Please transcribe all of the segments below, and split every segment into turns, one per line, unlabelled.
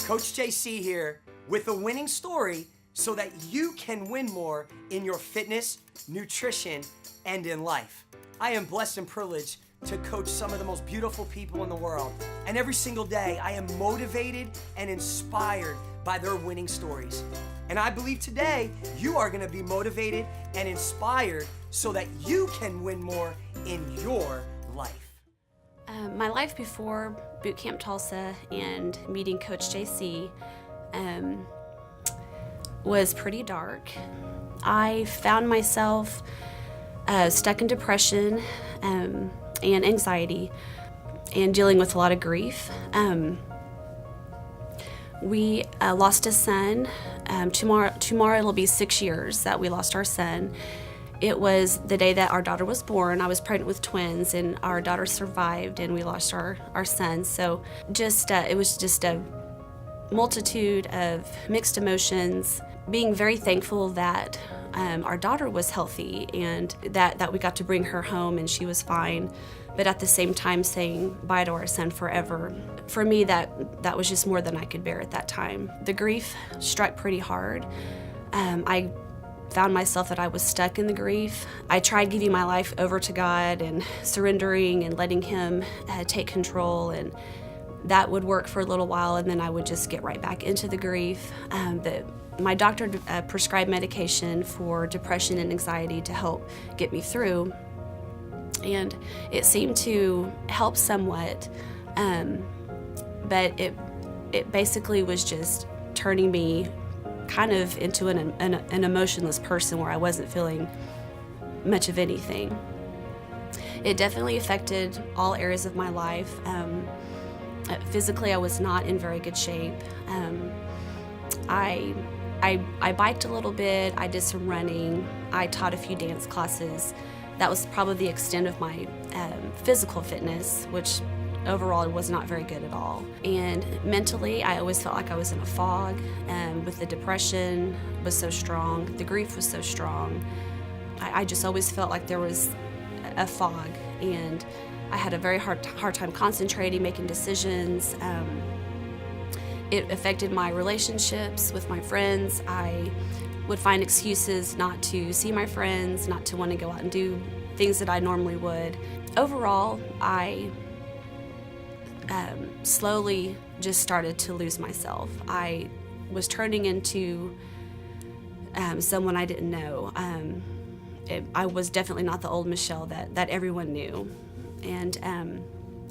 Coach JC here with a winning story so that you can win more in your fitness, nutrition, and in life. I am blessed and privileged to coach some of the most beautiful people in the world. And every single day, I am motivated and inspired by their winning stories. And I believe today, you are gonna be motivated and inspired so that you can win more in your life.
My life before Bootcamp Tulsa and meeting Coach JC was pretty dark. I found myself stuck in depression and anxiety and dealing with a lot of grief. We lost a son. Tomorrow it'll be 6 years that we lost our son. It was the day that our daughter was born. I was pregnant with twins, and our daughter survived, and we lost our son. So it was just a multitude of mixed emotions, being very thankful that our daughter was healthy and that we got to bring her home and she was fine, but at the same time saying bye to our son forever. For me, that was just more than I could bear at that time. The grief struck pretty hard. I found myself that I was stuck in the grief. I tried giving my life over to God and surrendering and letting Him take control, and that would work for a little while, and then I would just get right back into the grief. My doctor prescribed medication for depression and anxiety to help get me through, and it seemed to help somewhat, but it basically was just turning me kind of into an emotionless person where I wasn't feeling much of anything. It definitely affected all areas of my life. Physically, I was not in very good shape. I biked a little bit, I did some running, I taught a few dance classes. That was probably the extent of my physical fitness, which overall was not very good at all. And mentally, I always felt like I was in a fog, with the depression was so strong, the grief was so strong. I just always felt like there was a fog, and I had a very hard time concentrating, making decisions. It affected my relationships with my friends. I would find excuses not to see my friends, not to want to go out and do things that I normally would. Overall, I slowly just started to lose myself. I was turning into someone I didn't know. I was definitely not the old Michelle that everyone knew, and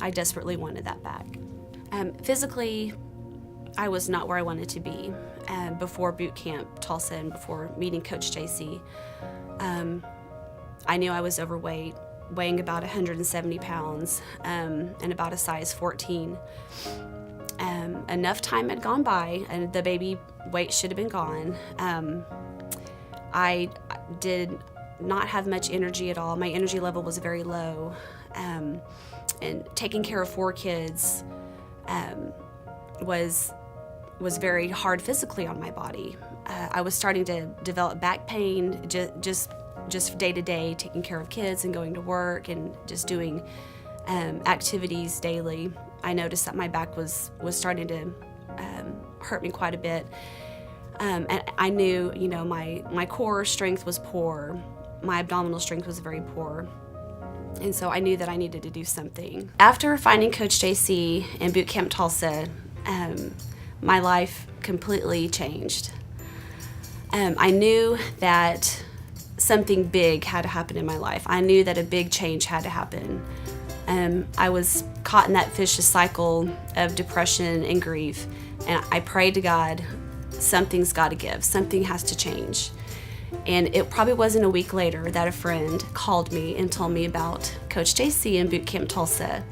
I desperately wanted that back. Physically, I was not where I wanted to be before Bootcamp Tulsa and before meeting Coach JC. I knew I was overweight, weighing about 170 pounds and about a size 14. Enough time had gone by and the baby weight should have been gone. I did not have much energy at all. My energy level was very low. And taking care of 4 kids was very hard physically on my body. I was starting to develop back pain just day to day, taking care of kids and going to work and just doing activities daily. I noticed that my back was starting to hurt me quite a bit. And I knew, my core strength was poor. My abdominal strength was very poor. And so I knew that I needed to do something. After finding Coach JC and Bootcamp Tulsa, my life completely changed. I knew that something big had to happen in my life. I knew that a big change had to happen. I was caught in that vicious cycle of depression and grief, and I prayed to God, something's got to give, something has to change. And it probably wasn't a week later that a friend called me and told me about Coach JC and Bootcamp Tulsa.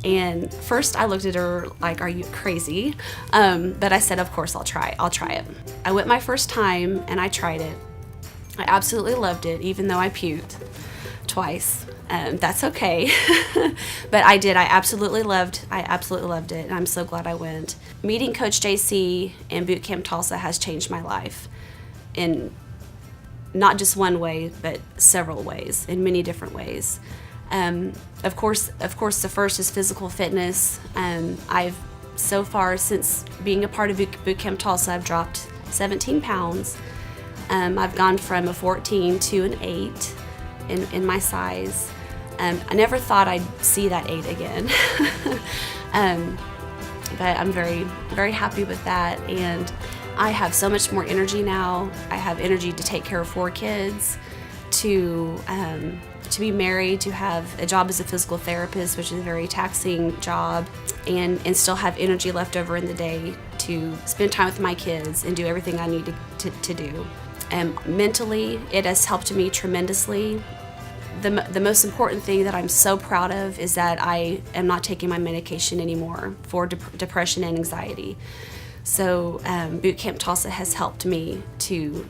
And first I looked at her like, are you crazy? But I said, of course I'll try it. I went my first time and I tried it. I absolutely loved it, even though I puked twice. That's okay. But I did. I absolutely loved it, and I'm so glad I went. Meeting Coach JC and Bootcamp Tulsa has changed my life in not just one way, but several ways, in many different ways. Of course, the first is physical fitness. I've so far since being a part of Boot Camp Tulsa, I've dropped 17 pounds. I've gone from a 14 to an 8 in my size. I never thought I'd see that 8 again. But I'm very, very happy with that. And I have so much more energy now. I have energy to take care of 4 kids, to be married, to have a job as a physical therapist, which is a very taxing job, and still have energy left over in the day to spend time with my kids and do everything I need to do. Mentally, it has helped me tremendously. The most important thing that I'm so proud of is that I am not taking my medication anymore for depression and anxiety. So Boot Camp Tulsa has helped me to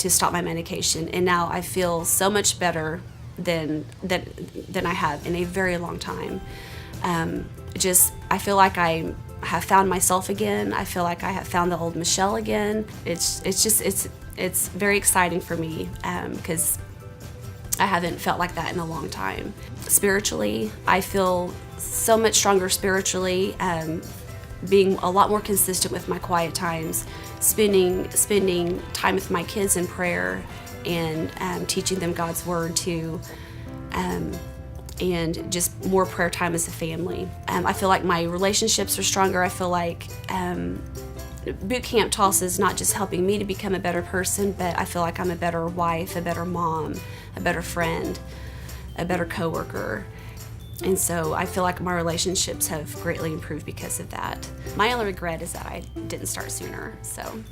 stop my medication, and now I feel so much better than I have in a very long time. I feel like I have found myself again. I feel like I have found the old Michelle again. It's very exciting for me because I haven't felt like that in a long time. Spiritually, I feel so much stronger spiritually, being a lot more consistent with my quiet times, spending time with my kids in prayer, and teaching them God's Word too, and just more prayer time as a family. I feel like my relationships are stronger. I feel like Boot Camp Tulsa is not just helping me to become a better person, but I feel like I'm a better wife, a better mom, a better friend, a better coworker. And so I feel like my relationships have greatly improved because of that. My only regret is that I didn't start sooner, so.